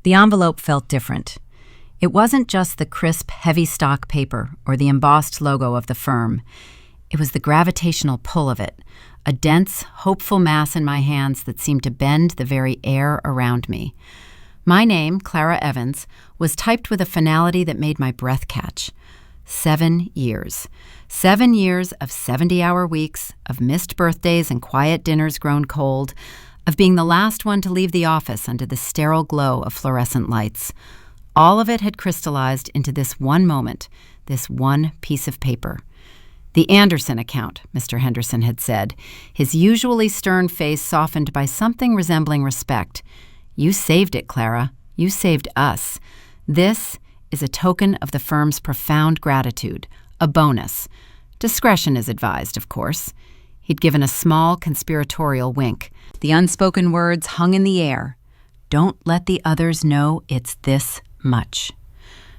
The envelope felt different. It wasn't just the crisp, heavy stock paper or the embossed logo of the firm. It was the gravitational pull of it, a dense, hopeful mass in my hands that seemed to bend the very air around me. My name, Clara Evans, was typed with a finality that made my breath catch. 7 years. 7 years of 70-hour weeks, of missed birthdays and quiet dinners grown cold, of being the last one to leave the office under the sterile glow of fluorescent lights. All of it had crystallized into this one moment, this one piece of paper. The Anderson account, Mr. Henderson had said, his usually stern face softened by something resembling respect. You saved it, Clara. You saved us. This is a token of the firm's profound gratitude, a bonus. Discretion is advised, of course. He'd given a small conspiratorial wink. The unspoken words hung in the air. Don't let the others know it's this much.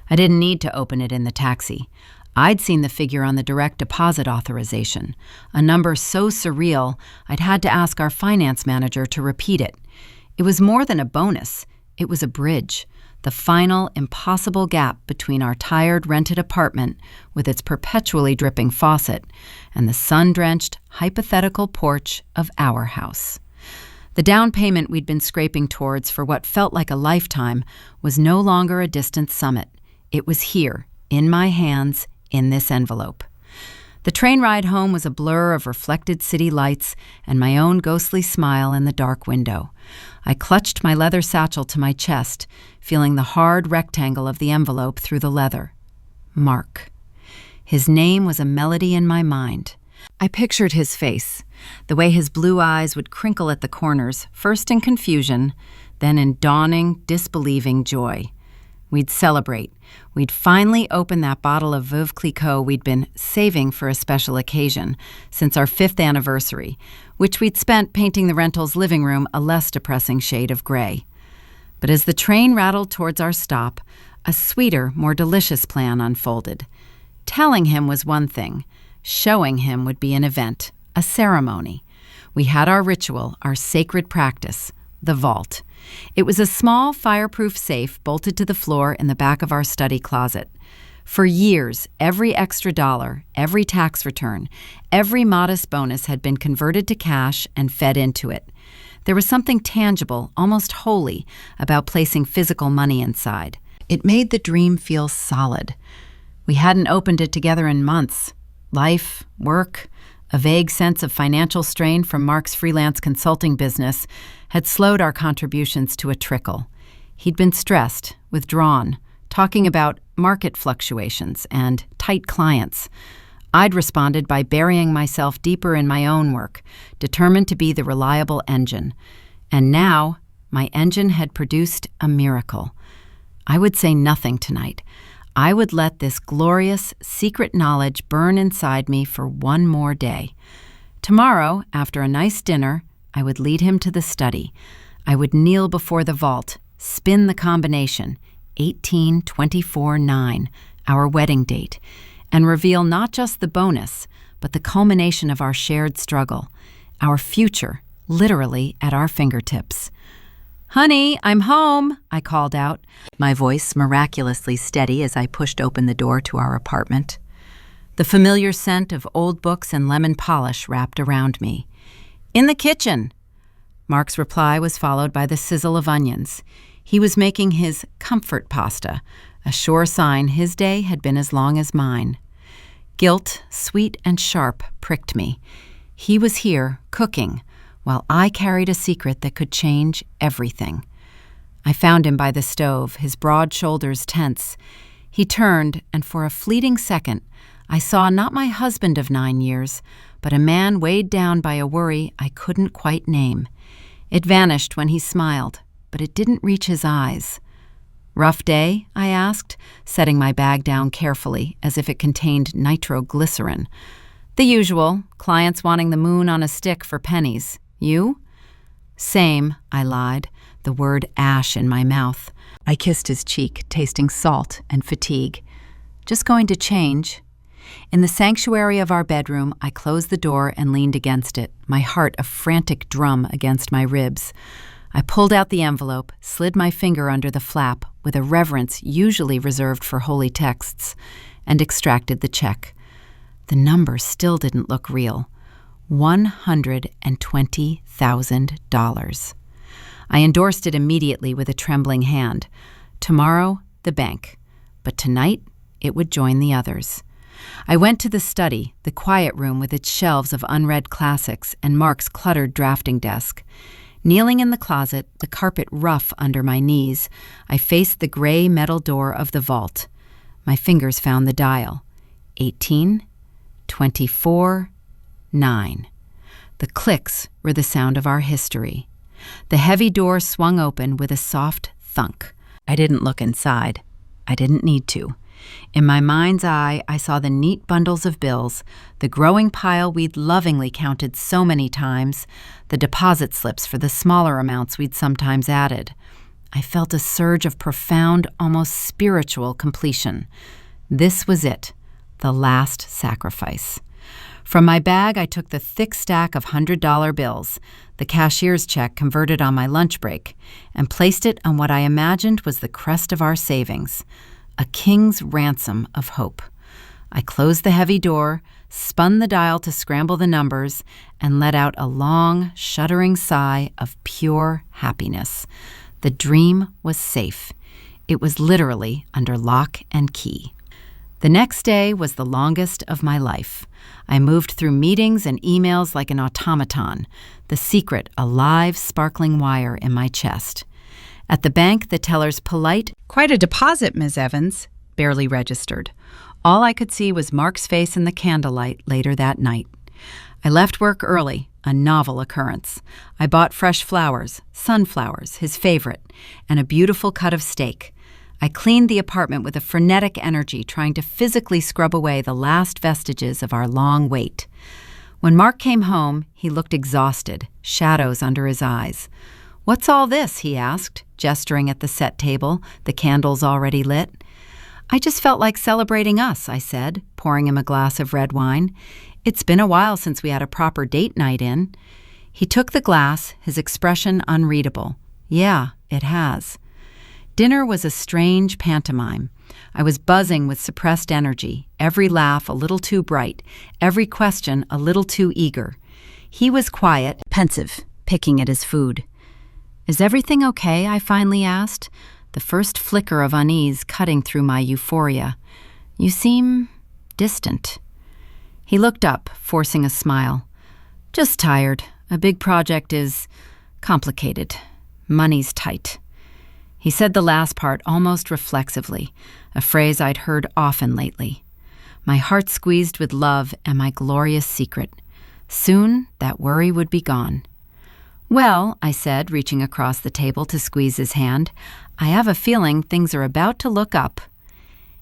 I didn't need to open it in the taxi. I'd seen the figure on the direct deposit authorization, a number so surreal I'd had to ask our finance manager to repeat it. It was more than a bonus. It was a bridge, the final impossible gap between our tired rented apartment with its perpetually dripping faucet and the sun-drenched, hypothetical porch of our house. The down payment we'd been scraping towards for what felt like a lifetime was no longer a distant summit. It was here, in my hands, in this envelope. The train ride home was a blur of reflected city lights and my own ghostly smile in the dark window. I clutched my leather satchel to my chest, feeling the hard rectangle of the envelope through the leather. Mark. His name was a melody in my mind. I pictured his face, the way his blue eyes would crinkle at the corners, first in confusion, then in dawning, disbelieving joy. We'd celebrate. We'd finally open that bottle of Veuve Clicquot we'd been saving for a special occasion since our 5th anniversary, which we'd spent painting the rental's living room a less depressing shade of gray. But as the train rattled towards our stop, a sweeter, more delicious plan unfolded. Telling him was one thing. Showing him would be an event, a ceremony. We had our ritual, our sacred practice, the vault. It was a small, fireproof safe bolted to the floor in the back of our study closet. For years, every extra dollar, every tax return, every modest bonus had been converted to cash and fed into it. There was something tangible, almost holy, about placing physical money inside. It made the dream feel solid. We hadn't opened it together in months. Life, work, a vague sense of financial strain from Mark's freelance consulting business had slowed our contributions to a trickle. He'd been stressed, withdrawn, talking about market fluctuations and tight clients. I'd responded by burying myself deeper in my own work, determined to be the reliable engine. And now, my engine had produced a miracle. I would say nothing tonight. I would let this glorious, secret knowledge burn inside me for one more day. Tomorrow, after a nice dinner, I would lead him to the study. I would kneel before the vault, spin the combination, 18-24-9, our wedding date, and reveal not just the bonus, but the culmination of our shared struggle, our future, literally at our fingertips. "Honey, I'm home," I called out, my voice miraculously steady as I pushed open the door to our apartment. The familiar scent of old books and lemon polish wrapped around me. "In the kitchen." Mark's reply was followed by the sizzle of onions. He was making his comfort pasta, a sure sign his day had been as long as mine. Guilt, sweet and sharp, pricked me. He was here, cooking, while I carried a secret that could change everything. I found him by the stove, his broad shoulders tense. He turned, and for a fleeting second, I saw not my husband of 9 years, but a man weighed down by a worry I couldn't quite name. It vanished when he smiled, but it didn't reach his eyes. "Rough day?" I asked, setting my bag down carefully, as if it contained nitroglycerin. "The usual, clients wanting the moon on a stick for pennies. You?" "Same," I lied, the word ash in my mouth. I kissed his cheek, tasting salt and fatigue. "Just going to change." In the sanctuary of our bedroom, I closed the door and leaned against it, my heart a frantic drum against my ribs. I pulled out the envelope, slid my finger under the flap with a reverence usually reserved for holy texts, and extracted the check. The number still didn't look real. $120,000. I endorsed it immediately with a trembling hand. Tomorrow, the bank. But tonight, it would join the others. I went to the study, the quiet room with its shelves of unread classics and Mark's cluttered drafting desk. Kneeling in the closet, the carpet rough under my knees, I faced the gray metal door of the vault. My fingers found the dial. 18, 24, 9. The clicks were the sound of our history. The heavy door swung open with a soft thunk. I didn't look inside. I didn't need to. In my mind's eye, I saw the neat bundles of bills, the growing pile we'd lovingly counted so many times, the deposit slips for the smaller amounts we'd sometimes added. I felt a surge of profound, almost spiritual completion. This was it, the last sacrifice. From my bag, I took the thick stack of $100 bills, the cashier's check converted on my lunch break, and placed it on what I imagined was the crest of our savings, a king's ransom of hope. I closed the heavy door, spun the dial to scramble the numbers, and let out a long, shuddering sigh of pure happiness. The dream was safe. It was literally under lock and key. The next day was the longest of my life. I moved through meetings and emails like an automaton, the secret, a live, sparkling wire in my chest. At the bank, the teller's polite, "Quite a deposit, Ms. Evans," barely registered. All I could see was Mark's face in the candlelight later that night. I left work early, a novel occurrence. I bought fresh flowers, sunflowers, his favorite, and a beautiful cut of steak. I cleaned the apartment with a frenetic energy, trying to physically scrub away the last vestiges of our long wait. When Mark came home, he looked exhausted, shadows under his eyes. "What's all this?" he asked, gesturing at the set table, the candles already lit. "I just felt like celebrating us," I said, pouring him a glass of red wine. "It's been a while since we had a proper date night in." He took the glass, his expression unreadable. "Yeah, it has." Dinner was a strange pantomime. I was buzzing with suppressed energy, every laugh a little too bright, every question a little too eager. He was quiet, pensive, picking at his food. "Is everything okay?" I finally asked, the first flicker of unease cutting through my euphoria. "You seem distant." He looked up, forcing a smile. "Just tired. A big project is complicated. Money's tight." He said the last part almost reflexively, a phrase I'd heard often lately. My heart squeezed with love and my glorious secret. Soon that worry would be gone. "Well," I said, reaching across the table to squeeze his hand, "I have a feeling things are about to look up."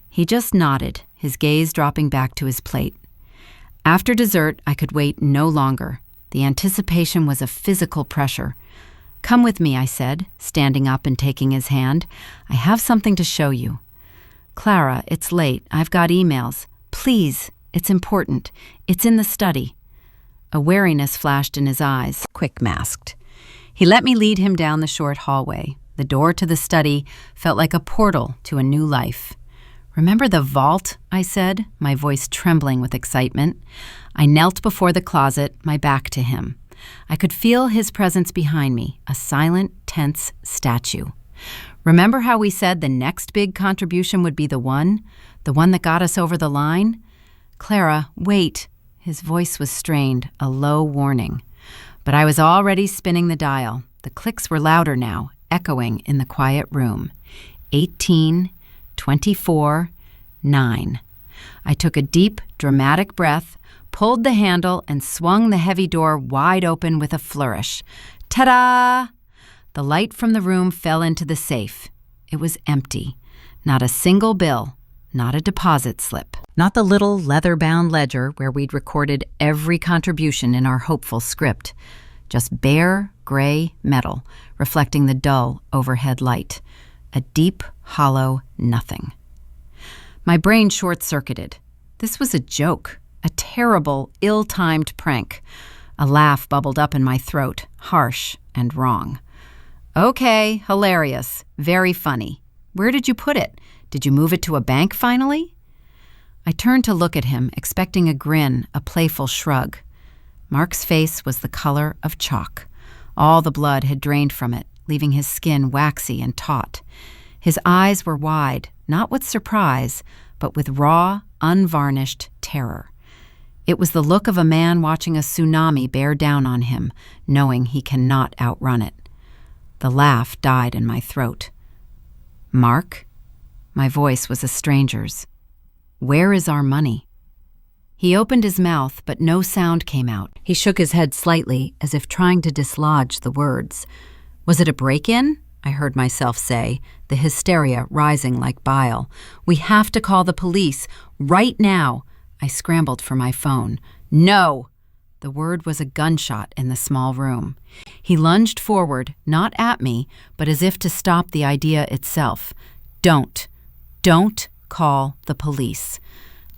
He just nodded, his gaze dropping back to his plate. After dessert, I could wait no longer. The anticipation was a physical pressure. "Come with me," I said, standing up and taking his hand. "I have something to show you." "Clara, it's late. I've got emails. Please, it's important. It's in the study." A wariness flashed in his eyes, quick masked. He let me lead him down the short hallway. The door to the study felt like a portal to a new life. "Remember the vault?" I said, my voice trembling with excitement. I knelt before the closet, my back to him. I could feel his presence behind me, a silent, tense statue. "Remember how we said the next big contribution would be the one that got us over the line?" "Clara, wait." His voice was strained, a low warning. But I was already spinning the dial. The clicks were louder now, echoing in the quiet room. 18, 24, 9. I took a deep, dramatic breath, pulled the handle, and swung the heavy door wide open with a flourish. Ta-da! The light from the room fell into the safe. It was empty. Not a single bill, not a deposit slip, not the little leather-bound ledger where we'd recorded every contribution in our hopeful script. Just bare, gray metal, reflecting the dull overhead light. A deep, hollow nothing. My brain short-circuited. This was a joke. A terrible, ill-timed prank. A laugh bubbled up in my throat, harsh and wrong. Okay, hilarious. Very funny. Where did you put it? Did you move it to a bank finally? I turned to look at him, expecting a grin, a playful shrug. Mark's face was the color of chalk. All the blood had drained from it, leaving his skin waxy and taut. His eyes were wide, not with surprise, but with raw, unvarnished terror. It was the look of a man watching a tsunami bear down on him, knowing he cannot outrun it. The laugh died in my throat. Mark? My voice was a stranger's. Where is our money? He opened his mouth, but no sound came out. He shook his head slightly, as if trying to dislodge the words. Was it a break-in? I heard myself say, the hysteria rising like bile. We have to call the police, right now. I scrambled for my phone. No! The word was a gunshot in the small room. He lunged forward, not at me, but as if to stop the idea itself. Don't call the police.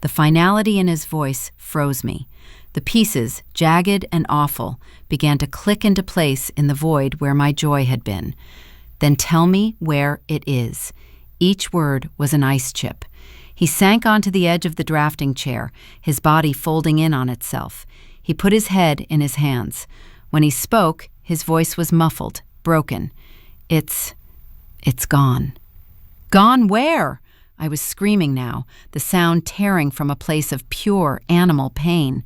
The finality in his voice froze me. The pieces, jagged and awful, began to click into place in the void where my joy had been. Then tell me where it is. Each word was an ice chip. He sank onto the edge of the drafting chair, his body folding in on itself. He put his head in his hands. When he spoke, his voice was muffled, broken. It's gone. Gone where? I was screaming now, the sound tearing from a place of pure animal pain.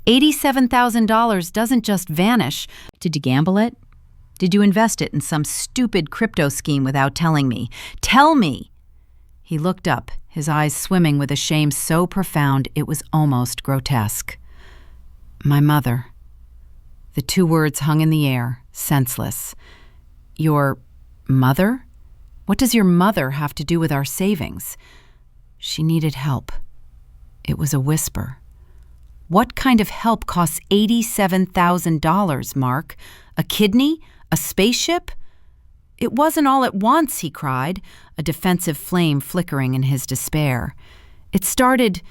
$87,000 doesn't just vanish. Did you gamble it? Did you invest it in some stupid crypto scheme without telling me? Tell me! He looked up, his eyes swimming with a shame so profound it was almost grotesque. My mother. The two words hung in the air, senseless. Your mother? What does your mother have to do with our savings? She needed help. It was a whisper. What kind of help costs $87,000, Mark? A kidney? A spaceship? It wasn't all at once, he cried, a defensive flame flickering in his despair. It started,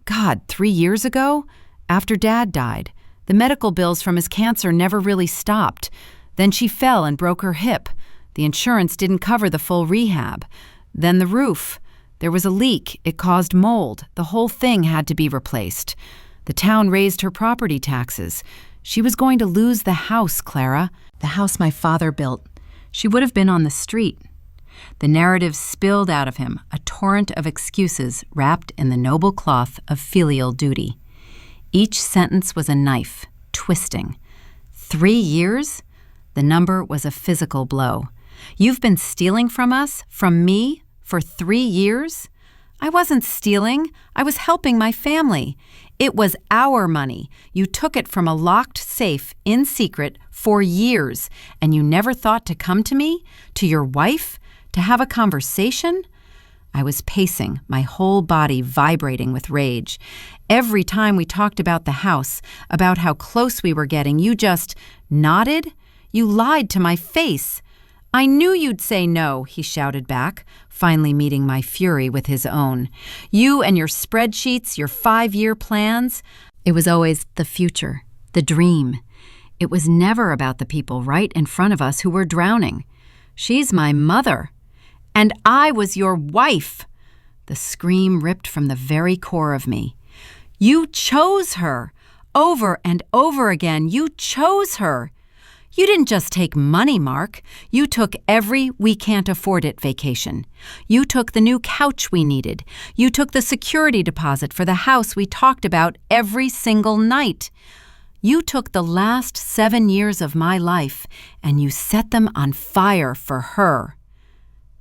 3 years ago? After Dad died. The medical bills from his cancer never really stopped. Then she fell and broke her hip. The insurance didn't cover the full rehab. Then the roof. There was a leak. It caused mold. The whole thing had to be replaced. The town raised her property taxes. She was going to lose the house, Clara. The house my father built. She would have been on the street. The narrative spilled out of him, a torrent of excuses wrapped in the noble cloth of filial duty. Each sentence was a knife, twisting. 3 years? The number was a physical blow. You've been stealing from us, from me, for 3 years? I wasn't stealing. I was helping my family. It was our money. You took it from a locked safe in secret for years, and you never thought to come to me, to your wife, to have a conversation? I was pacing, my whole body vibrating with rage. Every time we talked about the house, about how close we were getting, you just nodded? You lied to my face. I knew you'd say no, he shouted back, finally meeting my fury with his own. You and your spreadsheets, your 5-year plans. It was always the future, the dream. It was never about the people right in front of us who were drowning. She's my mother. And I was your wife. The scream ripped from the very core of me. You chose her. Over and over again, you chose her. You didn't just take money, Mark. You took every we can't afford it vacation. You took the new couch we needed. You took the security deposit for the house we talked about every single night. You took the last 7 years of my life and you set them on fire for her.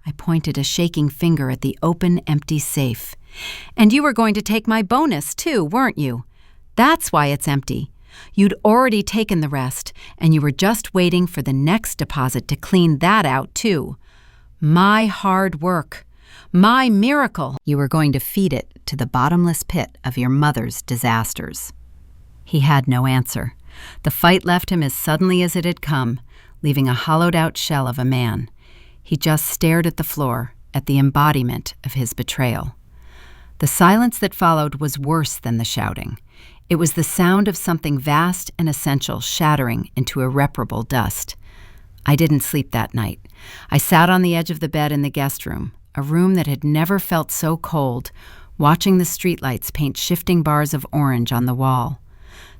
I pointed a shaking finger at the open, empty safe. And you were going to take my bonus too, weren't you? That's why it's empty. You'd already taken the rest, and you were just waiting for the next deposit to clean that out, too. My hard work. My miracle. You were going to feed it to the bottomless pit of your mother's disasters. He had no answer. The fight left him as suddenly as it had come, leaving a hollowed-out shell of a man. He just stared at the floor, at the embodiment of his betrayal. The silence that followed was worse than the shouting. It was the sound of something vast and essential shattering into irreparable dust. I didn't sleep that night. I sat on the edge of the bed in the guest room, a room that had never felt so cold, watching the streetlights paint shifting bars of orange on the wall.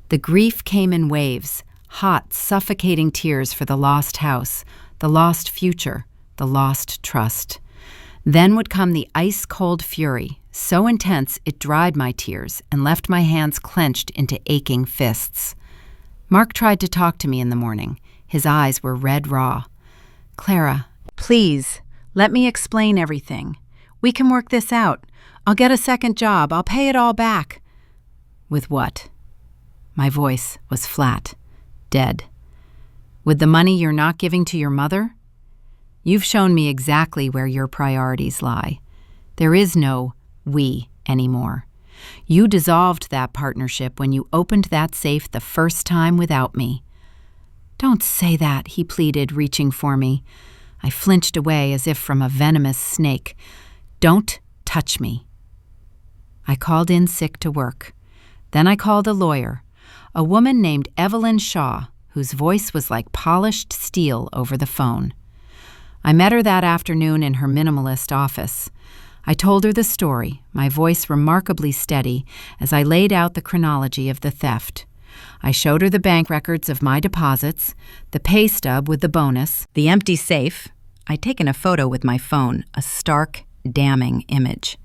The grief came in waves, hot, suffocating tears for the lost house, the lost future, the lost trust. Then would come the ice-cold fury, so intense it dried my tears and left my hands clenched into aching fists. Mark tried to talk to me in the morning. His eyes were red raw. "Clara, please, let me explain everything. We can work this out. I'll get a second job. I'll pay it all back." "With what?" My voice was flat, dead. "With the money you're not giving to your mother? You've shown me exactly where your priorities lie. There is no we anymore. You dissolved that partnership when you opened that safe the first time without me." "Don't say that," he pleaded, reaching for me. I flinched away as if from a venomous snake. "Don't touch me." I called in sick to work. Then I called a lawyer, a woman named Evelyn Shaw, whose voice was like polished steel over the phone. I met her that afternoon in her minimalist office. I told her the story, my voice remarkably steady, as I laid out the chronology of the theft. I showed her the bank records of my deposits, the pay stub with the bonus, the empty safe. I'd taken a photo with my phone, a stark, damning image.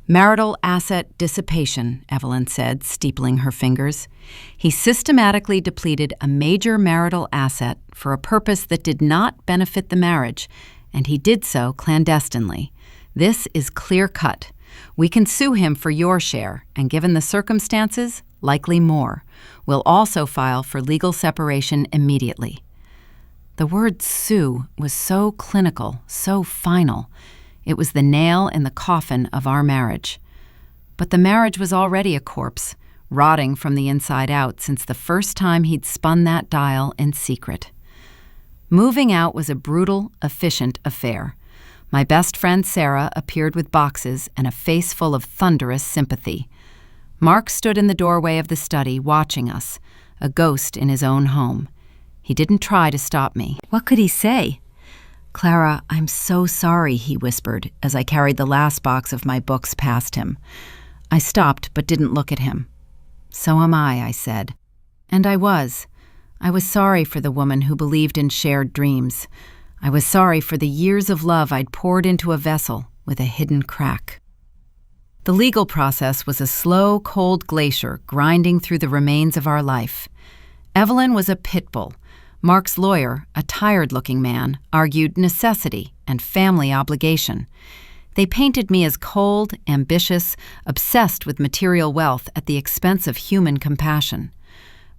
"Marital asset dissipation," Evelyn said, steepling her fingers. "He systematically depleted a major marital asset for a purpose that did not benefit the marriage, and he did so clandestinely. This is clear-cut. We can sue him for your share, and given the circumstances, likely more. We'll also file for legal separation immediately." The word sue was so clinical, so final. It was the nail in the coffin of our marriage. But the marriage was already a corpse, rotting from the inside out since the first time he'd spun that dial in secret. Moving out was a brutal, efficient affair. My best friend Sarah appeared with boxes and a face full of thunderous sympathy. Mark stood in the doorway of the study watching us, a ghost in his own home. He didn't try to stop me. What could he say? "Clara, I'm so sorry," he whispered as I carried the last box of my books past him. I stopped but didn't look at him. "So am I said. And I was. I was sorry for the woman who believed in shared dreams. I was sorry for the years of love I'd poured into a vessel with a hidden crack. The legal process was a slow, cold glacier grinding through the remains of our life. Evelyn was a pit bull. Mark's lawyer, a tired-looking man, argued necessity and family obligation. They painted me as cold, ambitious, obsessed with material wealth at the expense of human compassion.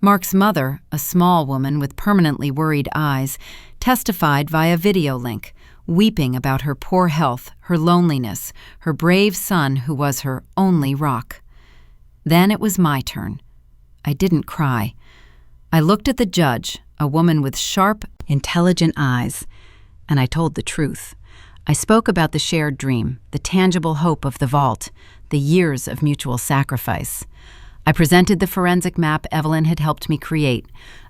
Mark's mother, a small woman with permanently worried eyes, testified via video link, weeping about her poor health, her loneliness, her brave son who was her only rock. Then it was my turn. I didn't cry. I looked at the judge, a woman with sharp, intelligent eyes, and I told the truth. I spoke about the shared dream, the tangible hope of the vault, the years of mutual sacrifice. I presented the forensic map Evelyn had helped me create,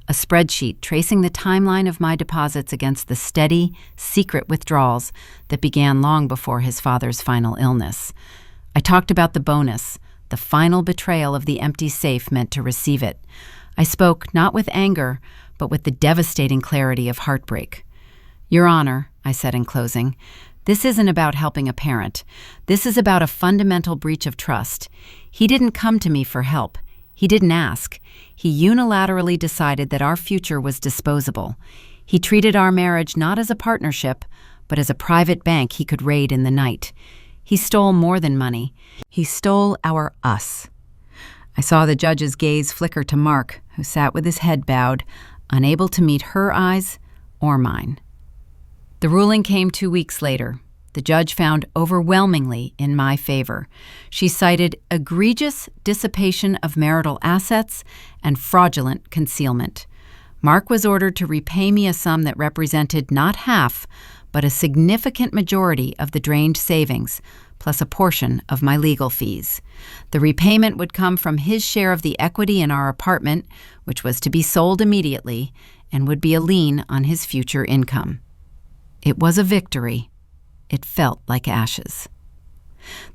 a spreadsheet tracing the timeline of my deposits against the steady, secret withdrawals that began long before his father's final illness. I talked about the bonus, the final betrayal of the empty safe meant to receive it. I spoke not with anger, but with the devastating clarity of heartbreak. "Your Honor," I said in closing, "this isn't about helping a parent. This is about a fundamental breach of trust. He didn't come to me for help. He didn't ask. He unilaterally decided that our future was disposable. He treated our marriage not as a partnership, but as a private bank he could raid in the night. He stole more than money. He stole our us." I saw the judge's gaze flicker to Mark, who sat with his head bowed, unable to meet her eyes or mine. The ruling came 2 weeks later. The judge found overwhelmingly in my favor. She cited egregious dissipation of marital assets and fraudulent concealment. Mark was ordered to repay me a sum that represented not half, but a significant majority of the drained savings, plus a portion of my legal fees. The repayment would come from his share of the equity in our apartment, which was to be sold immediately, and would be a lien on his future income. It was a victory. It felt like ashes.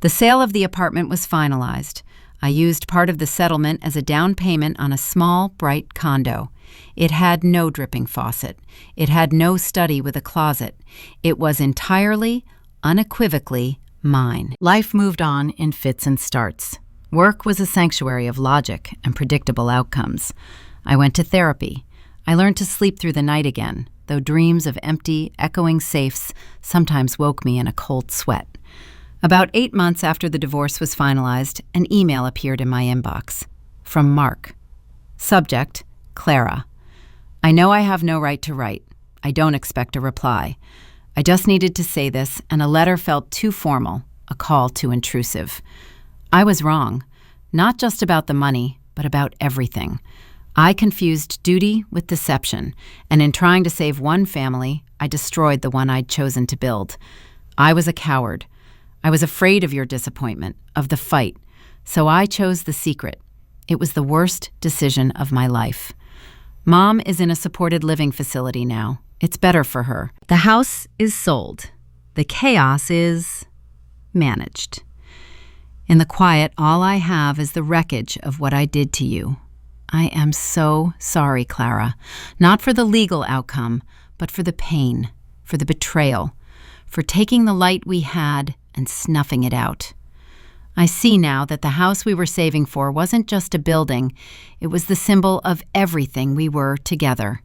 The sale of the apartment was finalized. I used part of the settlement as a down payment on a small, bright condo. It had no dripping faucet. It had no study with a closet. It was entirely, unequivocally mine. Life moved on in fits and starts. Work was a sanctuary of logic and predictable outcomes. I went to therapy. I learned to sleep through the night again, though dreams of empty, echoing safes sometimes woke me in a cold sweat. About 8 months after the divorce was finalized, an email appeared in my inbox. From Mark. Subject, Clara. I know I have no right to write. I don't expect a reply. I just needed to say this, and a letter felt too formal, a call too intrusive. I was wrong, not just about the money, but about everything. I confused duty with deception, and in trying to save one family, I destroyed the one I'd chosen to build. I was a coward. I was afraid of your disappointment, of the fight, so I chose the secret. It was the worst decision of my life. Mom is in a supported living facility now. It's better for her. The house is sold. The chaos is managed. In the quiet, all I have is the wreckage of what I did to you. I am so sorry, Clara, not for the legal outcome, but for the pain, for the betrayal, for taking the light we had and snuffing it out. I see now that the house we were saving for wasn't just a building. It was the symbol of everything we were together,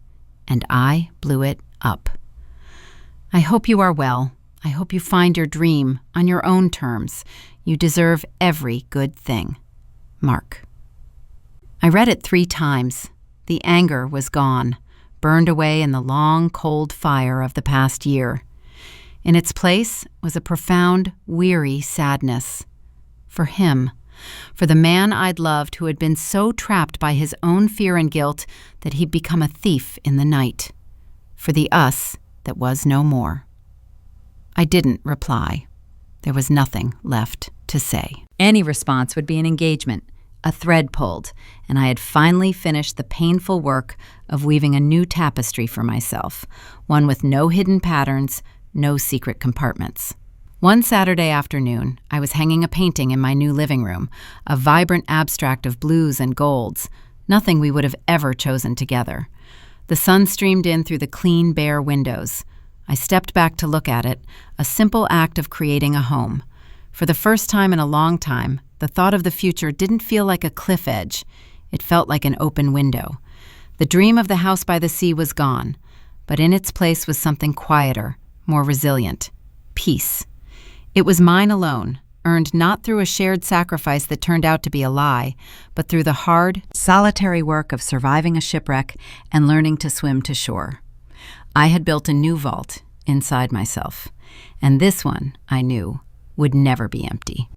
and I blew it up. I hope you are well. I hope you find your dream on your own terms. You deserve every good thing. Mark. I read it 3 times. The anger was gone, burned away in the long, cold fire of the past year. In its place was a profound, weary sadness. For him, for the man I'd loved who had been so trapped by his own fear and guilt that he'd become a thief in the night. For the us that was no more. I didn't reply. There was nothing left to say. Any response would be an engagement, a thread pulled, and I had finally finished the painful work of weaving a new tapestry for myself, one with no hidden patterns, no secret compartments. One Saturday afternoon, I was hanging a painting in my new living room, a vibrant abstract of blues and golds, nothing we would have ever chosen together. The sun streamed in through the clean, bare windows. I stepped back to look at it, a simple act of creating a home. For the first time in a long time, the thought of the future didn't feel like a cliff edge. It felt like an open window. The dream of the house by the sea was gone, but in its place was something quieter, more resilient. Peace. It was mine alone, earned not through a shared sacrifice that turned out to be a lie, but through the hard, solitary work of surviving a shipwreck and learning to swim to shore. I had built a new vault inside myself, and this one, I knew, would never be empty.